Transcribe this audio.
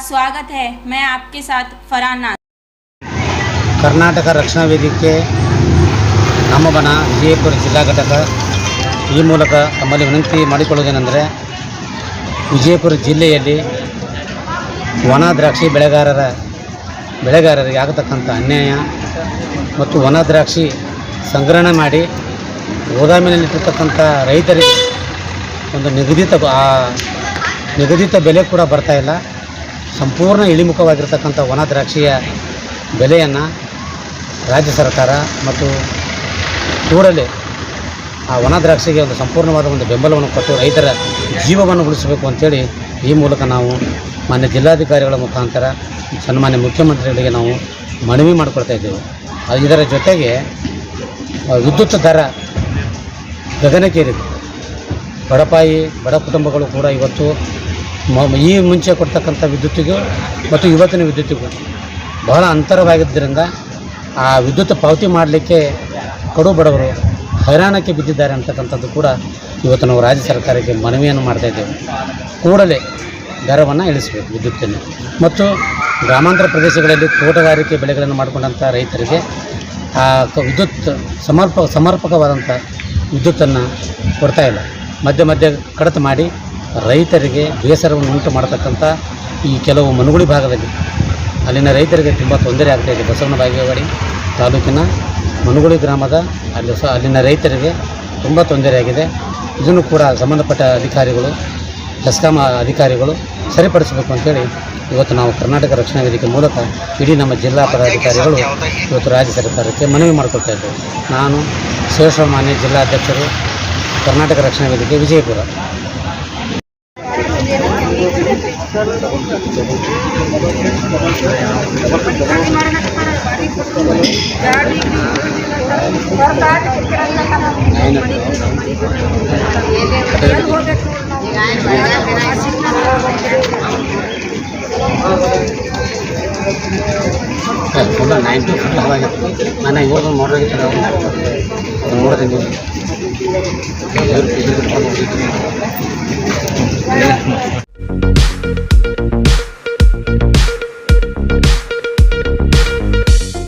स्वागत है। मैं आपके साथ फरहान नाज। ಕರ್ನಾಟಕ ರಕ್ಷಣಾ ವೇದಿಕೆ ನಮ್ಮ ಬನ ವಿಜಯಪುರ ಜಿಲ್ಲಾ ಘಟಕ ಈ ಮೂಲಕ ತಮ್ಮಲ್ಲಿ ವಿನಂತಿ ಮಾಡಿಕೊಳ್ಳುವುದೇನೆಂದರೆ, ವಿಜಯಪುರ ಜಿಲ್ಲೆಯಲ್ಲಿ ವನ ದ್ರಾಕ್ಷಿ ಬೆಳೆಗಾರರಿಗೆ ಆಗತಕ್ಕಂಥ ಅನ್ಯಾಯ ಮತ್ತು ವನ ದ್ರಾಕ್ಷಿ ಸಂಗ್ರಹಣೆ ಮಾಡಿ ಗೋದಾಮಿನಲ್ಲಿಟ್ಟಿರ್ತಕ್ಕಂಥ ರೈತರಿಗೆ ಒಂದು ನಿಗದಿತ ಬೆಲೆ ಕೂಡ ಬರ್ತಾಯಿಲ್ಲ. ಸಂಪೂರ್ಣ ಇಳಿಮುಖವಾಗಿರ್ತಕ್ಕಂಥ ವನ ದ್ರಾಕ್ಷಿಯ ಬೆಲೆಯನ್ನು ರಾಜ್ಯ ಸರ್ಕಾರ ಮತ್ತು ಕೂಡಲೇ ಆ ವನ ದ್ರಾಕ್ಷಿಗೆ ಒಂದು ಸಂಪೂರ್ಣವಾದ ಒಂದು ಬೆಂಬಲವನ್ನು ಕೊಟ್ಟು ರೈತರ ಜೀವವನ್ನು ಉಳಿಸಬೇಕು ಅಂಥೇಳಿ ಈ ಮೂಲಕ ನಾವು ಮಾನ್ಯ ಜಿಲ್ಲಾಧಿಕಾರಿಗಳ ಮುಖಾಂತರ ಸನ್ಮಾನ್ಯ ಮುಖ್ಯಮಂತ್ರಿಗಳಿಗೆ ನಾವು ಮನವಿ ಮಾಡಿಕೊಳ್ತಾ ಇದ್ದೇವೆ. ಇದರ ಜೊತೆಗೆ ವಿದ್ಯುತ್ ದರ ಗಗನಕ್ಕೇರಿದೆ. ಬಡ ಕುಟುಂಬಗಳು ಕೂಡ ಇವತ್ತು ಈ ಮುಂಚೆ ಕೊಡ್ತಕ್ಕಂಥ ವಿದ್ಯುತ್ತಿಗೂ ಮತ್ತು ಇವತ್ತಿನ ವಿದ್ಯುತ್ತಿಗೂ ಬಹಳ ಅಂತರವಾಗಿದ್ದರಿಂದ ಆ ವಿದ್ಯುತ್ ಪಾವತಿ ಮಾಡಲಿಕ್ಕೆ ಕಡು ಬಡವರು ಹೈರಾಣಕ್ಕೆ ಬಿದ್ದಿದ್ದಾರೆ ಅಂತಕ್ಕಂಥದ್ದು ಕೂಡ ಇವತ್ತು ನಾವು ರಾಜ್ಯ ಸರ್ಕಾರಕ್ಕೆ ಮನವಿಯನ್ನು ಮಾಡ್ತಾಯಿದ್ದೇವೆ. ಕೂಡಲೇ ದರವನ್ನು ಇಳಿಸಬೇಕು ವಿದ್ಯುತ್ತನ್ನು. ಮತ್ತು ಗ್ರಾಮಾಂತರ ಪ್ರದೇಶಗಳಲ್ಲಿ ತೋಟಗಾರಿಕೆ ಬೆಳೆಗಳನ್ನು ಮಾಡಿಕೊಂಡಂಥ ರೈತರಿಗೆ ಆ ವಿದ್ಯುತ್ ಸಮರ್ಪಕವಾದಂಥ ವಿದ್ಯುತ್ತನ್ನು ಕೊಡ್ತಾಯಿಲ್ಲ. ಮಧ್ಯೆ ಕಡಿತ ಮಾಡಿ ರೈತರಿಗೆ ಬೇಸರವನ್ನು ಉಂಟು ಮಾಡತಕ್ಕಂಥ ಈ ಕೆಲವು ಮನುಗುಳಿ ಭಾಗದಲ್ಲಿ ಅಲ್ಲಿನ ರೈತರಿಗೆ ತುಂಬ ತೊಂದರೆ ಆಗ್ತಾಯಿದೆ. ಬಸವನ ಬಾಗೇವಾಡಿ ತಾಲೂಕಿನ ಮನುಗುಳಿ ಗ್ರಾಮದ ಅಲ್ಲಿನ ರೈತರಿಗೆ ತುಂಬ ತೊಂದರೆಯಾಗಿದೆ. ಇದನ್ನು ಕೂಡ ಸಂಬಂಧಪಟ್ಟ ಅಧಿಕಾರಿಗಳು, ಹೆಸ್ಕಾಂ ಅಧಿಕಾರಿಗಳು ಸರಿಪಡಿಸಬೇಕು ಅಂತೇಳಿ ಇವತ್ತು ನಾವು ಕರ್ನಾಟಕ ರಕ್ಷಣಾ ವೇದಿಕೆ ಮೂಲಕ ಇಡೀ ನಮ್ಮ ಜಿಲ್ಲಾ ಪದಾಧಿಕಾರಿಗಳು ಇವತ್ತು ರಾಜ್ಯ ಸರ್ಕಾರಕ್ಕೆ ಮನವಿ ಮಾಡಿಕೊಳ್ತಾ ಇದ್ದೇವೆ. ನಾನು ಶಿವಸಾಮಾನ್ಯ ಜಿಲ್ಲಾಧ್ಯಕ್ಷರು, ಕರ್ನಾಟಕ ರಕ್ಷಣಾ ವೇದಿಕೆ, ವಿಜಯಪುರ. ಫುಲ್ಲ 9 to 5 ಆಗಿತ್ತು. ನಾನು ಇವಾಗ ನೋಡೋದಿದ್ದೀನಿ.